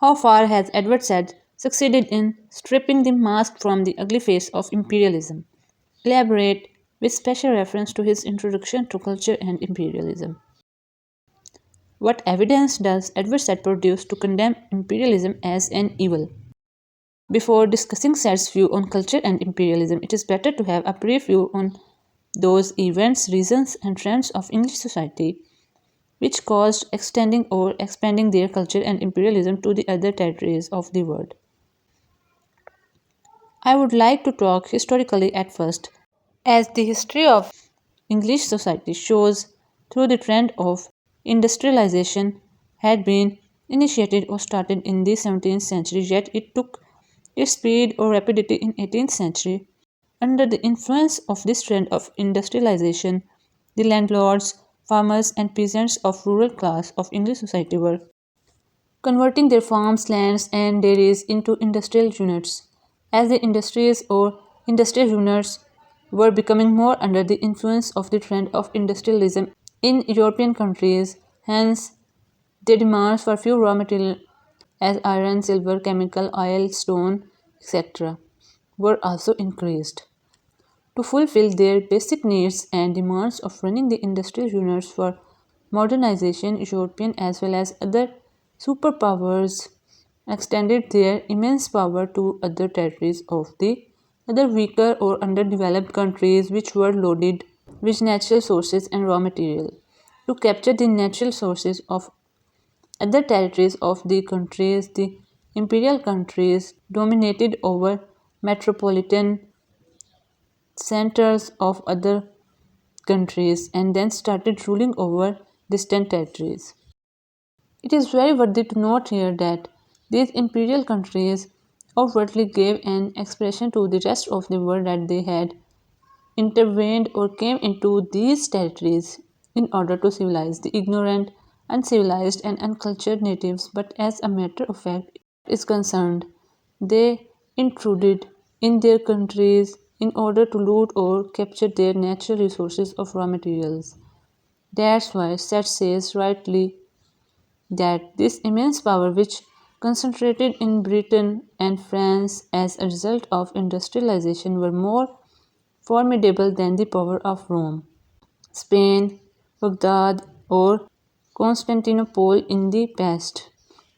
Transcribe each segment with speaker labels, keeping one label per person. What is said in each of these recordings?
Speaker 1: How far has Edward Said succeeded in stripping the mask from the ugly face of imperialism? Elaborate with special reference to his introduction to culture and imperialism. What evidence does Edward Said produce to condemn imperialism as an evil? Before discussing Said's view on culture and imperialism, it is better to have a brief view on those events, reasons, and trends of English society which caused extending or expanding their culture and imperialism to the other territories of the world. I would like to talk historically at first, as the history of English society shows through the trend of industrialization had been initiated or started in the 17th century, yet it took its speed or rapidity in 18th century. Under the influence of this trend of industrialization, the landlords, farmers, and peasants of rural class of English society were converting their farms, lands, and dairies into industrial units. As the industries or industrial units were becoming more under the influence of the trend of industrialism in European countries, hence their demands for few raw material as iron, silver, chemical, oil, stone, etc. were also increased. To fulfill their basic needs and demands of running the industrial units for modernization, European as well as other superpowers extended their immense power to other territories of the other weaker or underdeveloped countries which were loaded with natural sources and raw material. To capture the natural sources of other territories of the countries, the imperial countries dominated over metropolitan centers of other countries and then started ruling over distant territories. It is very worthy to note here that these imperial countries overtly gave an expression to the rest of the world that they had intervened or came into these territories in order to civilize the ignorant, uncivilized, and uncultured natives, but as a matter of fact is concerned, they intruded in their countries in order to loot or capture their natural resources of raw materials. That's why Seth says rightly that this immense power, which concentrated in Britain and France as a result of industrialization, were more formidable than the power of Rome, Spain, Baghdad, or Constantinople in the past.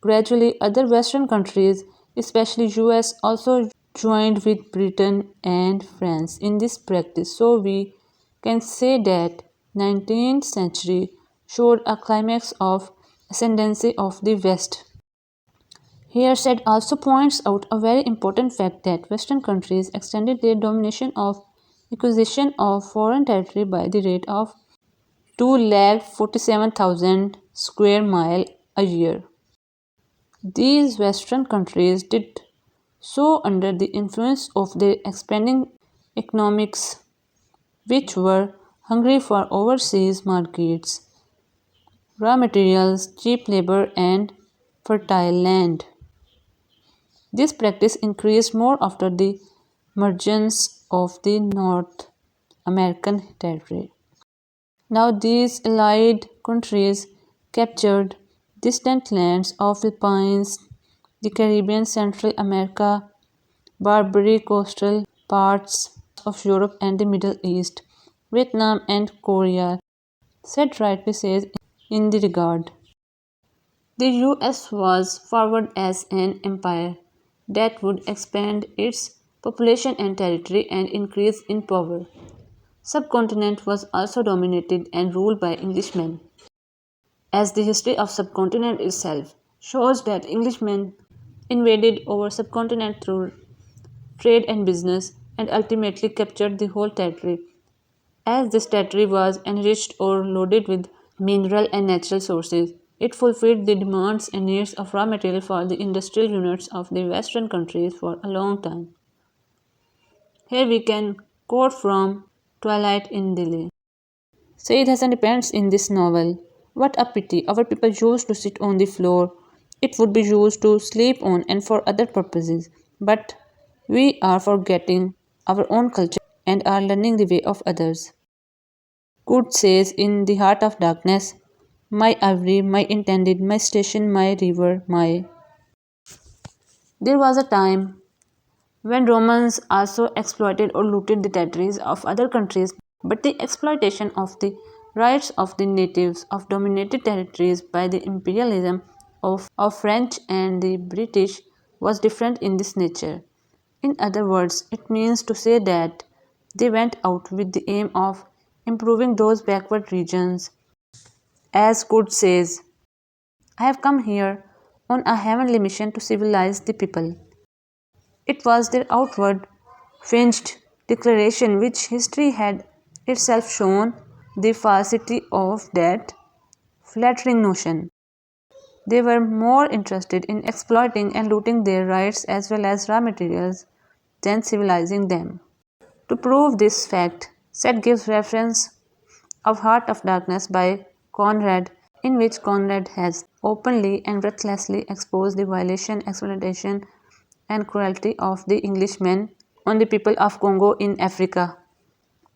Speaker 1: Gradually, other Western countries, especially US, also joined with Britain and France in this practice. So we can say that 19th century showed a climax of ascendancy of the West. Here said also points out a very important fact that Western countries extended their domination of acquisition of foreign territory by the rate of 247,000 square mile a year. These Western countries did so under the influence of their expanding economics, which were hungry for overseas markets, raw materials, cheap labor, and fertile land. This practice increased more after the emergence of the North American territory. Now, these allied countries captured distant lands of the Philippines, the Caribbean, Central America, Barbary coastal parts of Europe and the Middle East, Vietnam and Korea, said rightly says in the regard. The US was forward as an empire that would expand its population and territory and increase in power. Subcontinent was also dominated and ruled by Englishmen, as the history of subcontinent itself shows that Englishmen invaded over subcontinent through trade and business and ultimately captured the whole territory. As this territory was enriched or loaded with mineral and natural sources, it fulfilled the demands and needs of raw material for the industrial units of the Western countries for a long time. Here we can quote from Twilight in Delhi. Said Hassan depends in this novel. What a pity, our people used to sit on the floor. It would be used to sleep on and for other purposes. But we are forgetting our own culture and are learning the way of others. Good says in the heart of darkness, my ivory, my intended, my station, my river, my There was a time when Romans also exploited or looted the territories of other countries, but the exploitation of the rights of the natives of dominated territories by the imperialism of French and the British was different in this nature. In other words, it means to say that they went out with the aim of improving those backward regions. As Good says, I have come here on a heavenly mission to civilize the people. It was their outward, feigned declaration which history had itself shown the falsity of that flattering notion. They were more interested in exploiting and looting their rights as well as raw materials than civilizing them. To prove this fact, Seth gives reference of Heart of Darkness by Conrad, in which Conrad has openly and breathlessly exposed the violation, exploitation, and cruelty of the Englishmen on the people of Congo in Africa.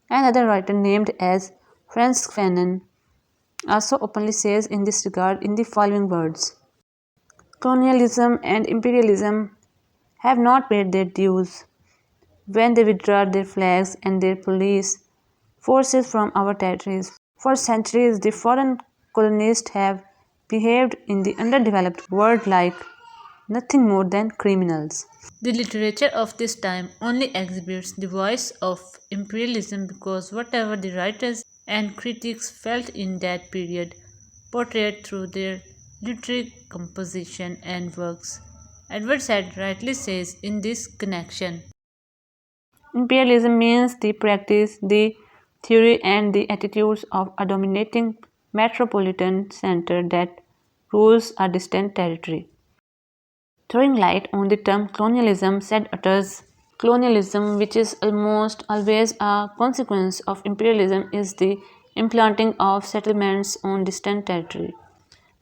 Speaker 1: Another writer named as Frantz Fanon also openly says in this regard in the following words: colonialism and imperialism have not paid their dues when they withdraw their flags and their police forces from our territories. For centuries, the foreign colonists have behaved in the underdeveloped world like nothing more than criminals. The literature of this time only exhibits the voice of imperialism because whatever the writers and critics felt in that period portrayed through their literary composition and works. Edward Said rightly says in this connection. Imperialism means the practice, the theory, and the attitudes of a dominating metropolitan center that rules a distant territory. Throwing light on the term colonialism, Said utters, colonialism, which is almost always a consequence of imperialism, is the implanting of settlements on distant territory.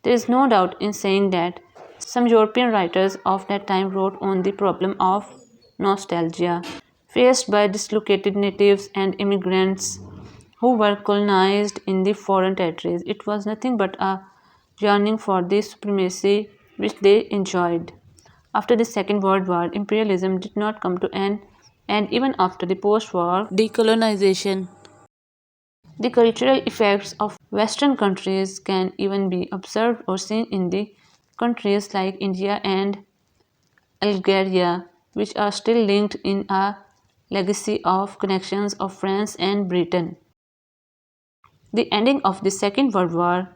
Speaker 1: There is no doubt in saying that some European writers of that time wrote on the problem of nostalgia faced by dislocated natives and immigrants who were colonized in the foreign territories. It was nothing but a yearning for the supremacy which they enjoyed. After the Second World War, imperialism did not come to an end even after the post war decolonization. The cultural effects of Western countries can even be observed or seen in the countries like India and Algeria, which are still linked in a legacy of connections of France and Britain. The ending of the Second World War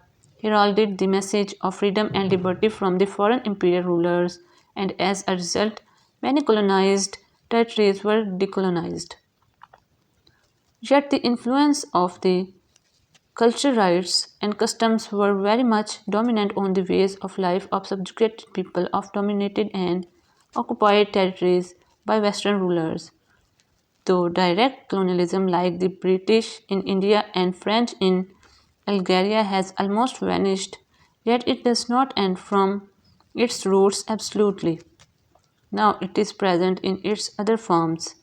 Speaker 1: heralded the message of freedom and liberty from the foreign imperial rulers, and as a result, many colonized territories were decolonized. Yet the influence of the cultural rights and customs were very much dominant on the ways of life of subjugated people of dominated and occupied territories by Western rulers. Though direct colonialism like the British in India and French in Algeria has almost vanished, yet it does not end from its roots absolutely. Now it is present in its other forms.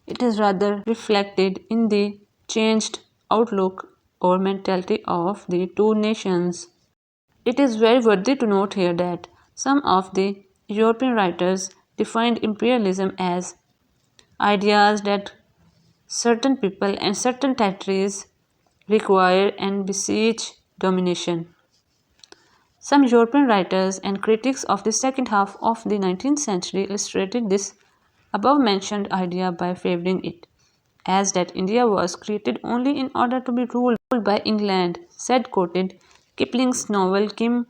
Speaker 1: It is rather reflected in the changed outlook or mentality of the two nations. It is very worthy to note here that some of the European writers defined imperialism as ideas that certain people and certain territories require and beseech domination. Some European writers and critics of the second half of the 19th century illustrated this above mentioned idea by favoring it, as that India was created only in order to be ruled by England, said quoted Kipling's novel Kim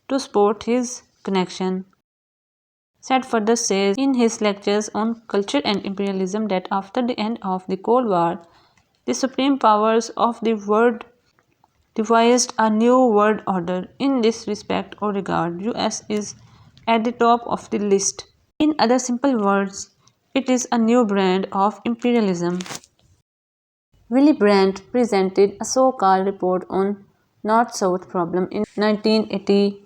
Speaker 1: to support his connection. Said further says in his lectures on culture and imperialism that after the end of the Cold War, the supreme powers of the world devised a new world order. In this respect or regard, US is at the top of the list. In other simple words, it is a new brand of imperialism. Willy Brandt presented a so-called report on North-South problem in 1980.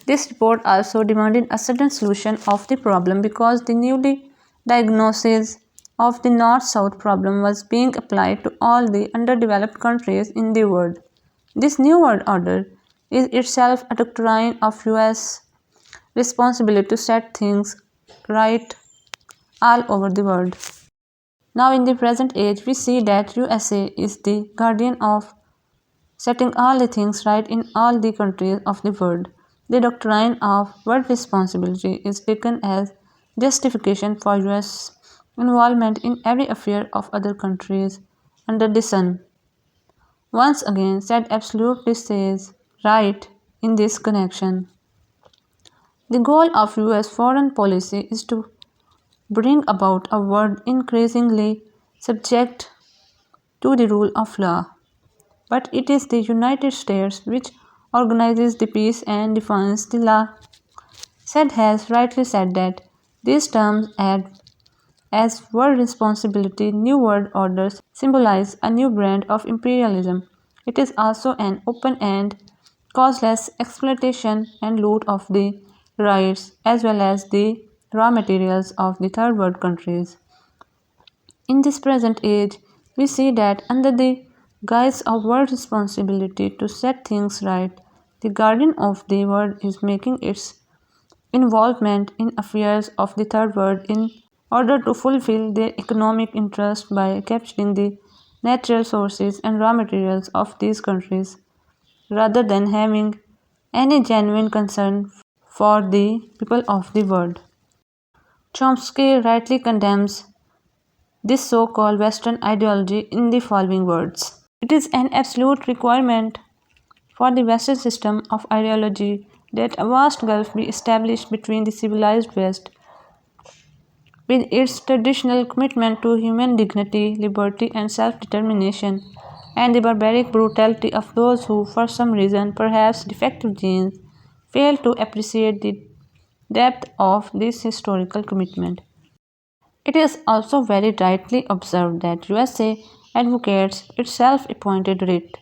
Speaker 1: This report also demanded a sudden solution of the problem because the newly diagnosis of the North-South problem was being applied to all the underdeveloped countries in the world. This new world order is itself a doctrine of US responsibility to set things right all over the world. Now in the present age, we see that USA is the guardian of setting all the things right in all the countries of the world. The doctrine of world responsibility is taken as justification for US involvement in every affair of other countries under the sun. Once again, said absolutely says right in this connection. The goal of US foreign policy is to bring about a world increasingly subject to the rule of law. But it is the United States which organizes the peace and defines the law. Said has rightly said that these terms add as world responsibility, new world orders symbolize a new brand of imperialism. It is also an open and causeless exploitation and loot of the rights as well as the raw materials of the third world countries. In this present age, we see that under the guise of world responsibility to set things right, the guardian of the world is making its involvement in affairs of the third world in order to fulfill their economic interest by capturing the natural sources and raw materials of these countries rather than having any genuine concern for the people of the world. Chomsky rightly condemns this so called Western ideology in the following words: it is an absolute requirement for the Western system of ideology that a vast gulf be established between the civilized West, with its traditional commitment to human dignity, liberty, and self determination, and the barbaric brutality of those who, for some reason, perhaps defective genes, fail to appreciate the depth of this historical commitment. It is also very rightly observed that USA advocates its self-appointed writ,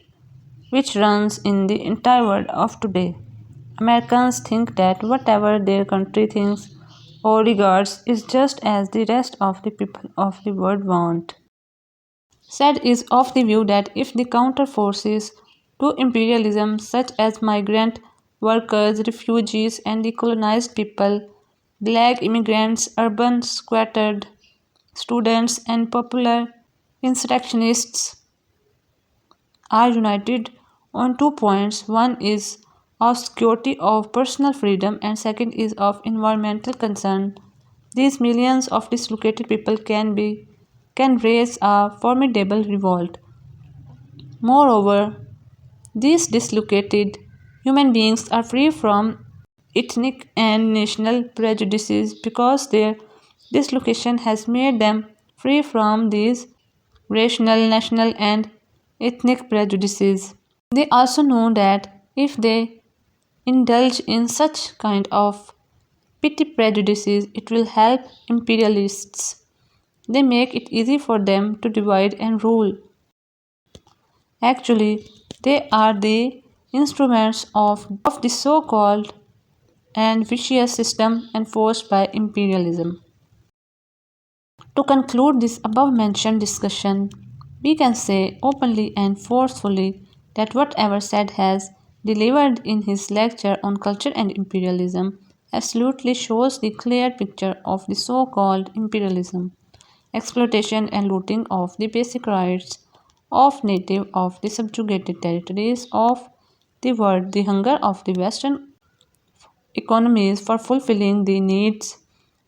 Speaker 1: which runs in the entire world of today. Americans think that whatever their country thinks or regards is just as the rest of the people of the world want. Said is of the view that if the counter forces to imperialism, such as migrant workers, refugees, and the colonized people, black immigrants, urban squatted students, and popular insurrectionists, are united on 2 points. One is of security of personal freedom, and second is of environmental concern. These millions of dislocated people can raise a formidable revolt. Moreover, these dislocated human beings are free from ethnic and national prejudices because their dislocation has made them free from these racial, national, and ethnic prejudices. They also know that if they indulge in such kind of petty prejudices, it will help imperialists. They make it easy for them to divide and rule. Actually, they are the instruments of the so called and vicious system enforced by imperialism. To conclude this above mentioned discussion, we can say openly and forcefully that whatever said has delivered in his lecture on culture and imperialism absolutely shows the clear picture of the so called imperialism, exploitation and looting of the basic rights of native of the subjugated territories of the world, the hunger of the Western economies for fulfilling the needs,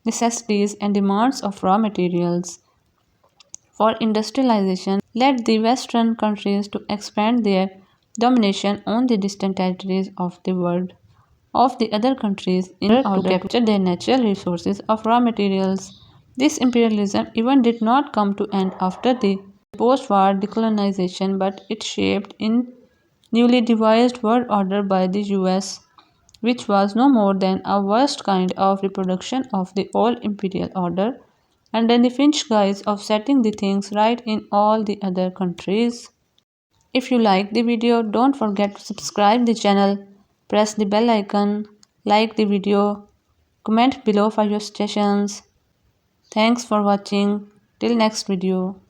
Speaker 1: necessities, and demands of raw materials for industrialization led the Western countries to expand their domination on the distant territories of the world of the other countries in order to capture their natural resources of raw materials. This imperialism even did not come to end after the post-war decolonization, but it shaped in newly devised world order by the US, which was no more than a worst kind of reproduction of the old imperial order under the Finch guise of setting the things right in all the other countries. If you like the video, don't forget to subscribe the channel, press the bell icon, like the video, comment below for your suggestions. Thanks for watching. Till next video.